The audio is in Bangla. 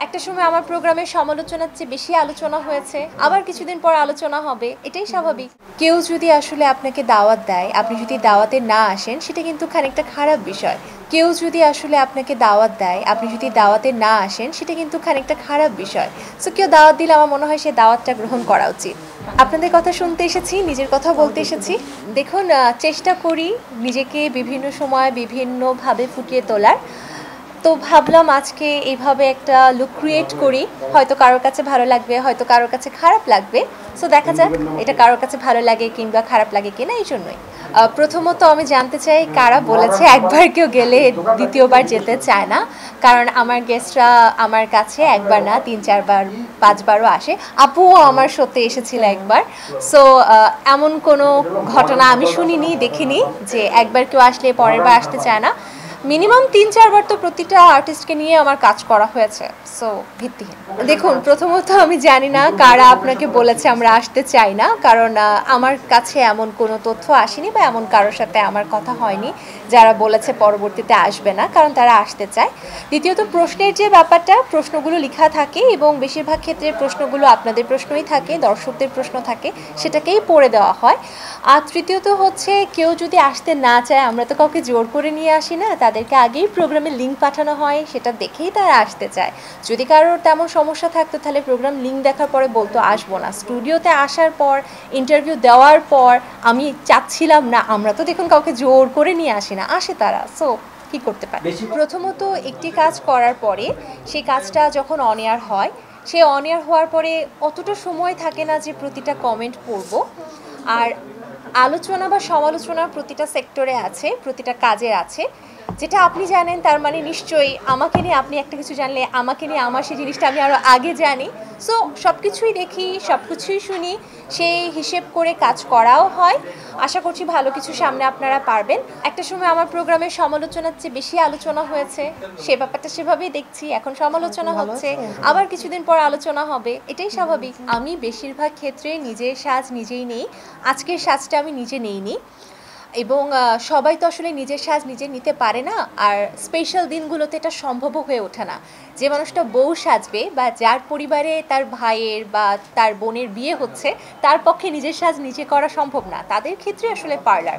একটা সময় আমার প্রোগ্রামের সমালোচনার চেয়ে বেশি আলোচনা হয়েছে, আবার কিছুদিন পর আলোচনা হবে, এটাই স্বাভাবিক। কেউ যদি আসলে আপনাকে দাওয়াত দেয়, আপনি যদি দাওয়াতে না আসেন, সেটা কিন্তু খানিকটা খারাপ বিষয়। কেউ যদি আসলে আপনাকে দাওয়াত দেয়, আপনি যদি দাওয়াতে না আসেন, সেটা কিন্তু খানিকটা খারাপ বিষয়। সো কেউ দাওয়াত দিলে আমার মনে হয় সে দাওয়াতটা গ্রহণ করা উচিত। আপনাদের কথা শুনতে এসেছি, নিজের কথা বলতে এসেছি। দেখুন, চেষ্টা করি নিজেকে বিভিন্ন সময় বিভিন্নভাবে ফুটিয়ে তোলার। তো ভাবলাম আজকে এইভাবে একটা লুক ক্রিয়েট করি, হয়তো কারোর কাছে ভালো লাগবে, হয়তো কারোর কাছে খারাপ লাগবে। সো দেখা যাক এটা কারোর কাছে ভালো লাগে কিংবা খারাপ লাগে কিনা। এই জন্যই প্রথমত আমি জানতে চাই কারা বলেছে একবার কেউ গেলে দ্বিতীয়বার যেতে চায় না। কারণ আমার গেস্টরা আমার কাছে একবার না 3-4বার 5বারও আসে। আপুও আমার শোতে এসেছিল একবার। সো এমন কোনো ঘটনা আমি শুনিনি, দেখিনি যে একবার কেউ আসলে পরের বার আসতে চায় না। মিনিমাম 3-4বার তো প্রতিটা আর্টিস্টকে নিয়ে আমার কাজ করা হয়েছে। সো ভিত্তিহীন। দেখুন, প্রথমত আমি জানি না কারা আপনাকে বলেছে আমরা আসতে চাই না, কারণ আমার কাছে এমন কোনো তথ্য আসেনি বা এমন কারোর সাথে আমার কথা হয়নি যারা বলেছে পরবর্তীতে আসবে না, কারণ তারা আসতে চায়। দ্বিতীয়ত, প্রশ্নের যে ব্যাপারটা, প্রশ্নগুলো লেখা থাকে এবং বেশিরভাগ ক্ষেত্রে প্রশ্নগুলো আপনাদের প্রশ্নই থাকে, দর্শকদের প্রশ্ন থাকে, সেটাকেই পড়ে দেওয়া হয়। আর তৃতীয়ত হচ্ছে, কেউ যদি আসতে না চায়, আমরা তো কাউকে জোর করে নিয়ে আসি না, তাদেরকে আগেই প্রোগ্রামের লিঙ্ক পাঠানো হয়, সেটা দেখেই তারা আসতে চায়। যদি কারোর তেমন সমস্যা থাকতো তাহলে প্রোগ্রাম লিঙ্ক দেখার পরে বলতো আসবো না। স্টুডিওতে আসার পর, ইন্টারভিউ দেওয়ার পর আমি চাচ্ছিলাম না, আমরা তো দেখুন কাউকে জোর করে নিয়ে আসি না, আসে তারা। সো কী করতে পারে? প্রথমত, একটি কাজ করার পরে সেই কাজটা যখন অন এয়ার হয়, সে অন এয়ার হওয়ার পরে অতটা সময় থাকে না যে প্রতিটা কমেন্ট পড়ব। আর আলোচনা বা সমালোচনা প্রতিটা সেক্টরে আছে, প্রতিটা কাজে আছে। যেটা আপনি জানেন তার মানে নিশ্চয়ই আমাকে নিয়ে আপনি একটা কিছু জানলে আমাকে নিয়ে আমার সেই জিনিসটা আমি আরও আগে জানি। সো সব কিছুই দেখি, সব কিছুই শুনি, সেই হিসেব করে কাজ করাও হয়। আশা করছি ভালো কিছু সামনে আপনারা পারবেন। একটা সময় আমার প্রোগ্রামের সমালোচনার চেয়ে বেশি আলোচনা হয়েছে, সে ব্যাপারটা সেভাবেই দেখছি। এখন সমালোচনা হচ্ছে, আবার কিছুদিন পর আলোচনা হবে, এটাই স্বাভাবিক। আমি বেশিরভাগ ক্ষেত্রে নিজের সাজ নিজেই নেই। আজকের সাজটা আমি নিজে নেইনি, এবং সবাই তো আসলে নিজের সাজ নিজে নিতে পারে না। আর স্পেশাল দিনগুলোতে এটা সম্ভবও হয়ে ওঠে না। যে মানুষটা বউ সাজবে বা যার পরিবারে তার ভাইয়ের বা তার বোনের বিয়ে হচ্ছে, তার পক্ষে নিজের সাজ নিজে করা সম্ভব না। তাদের ক্ষেত্রে আসলে পার্লার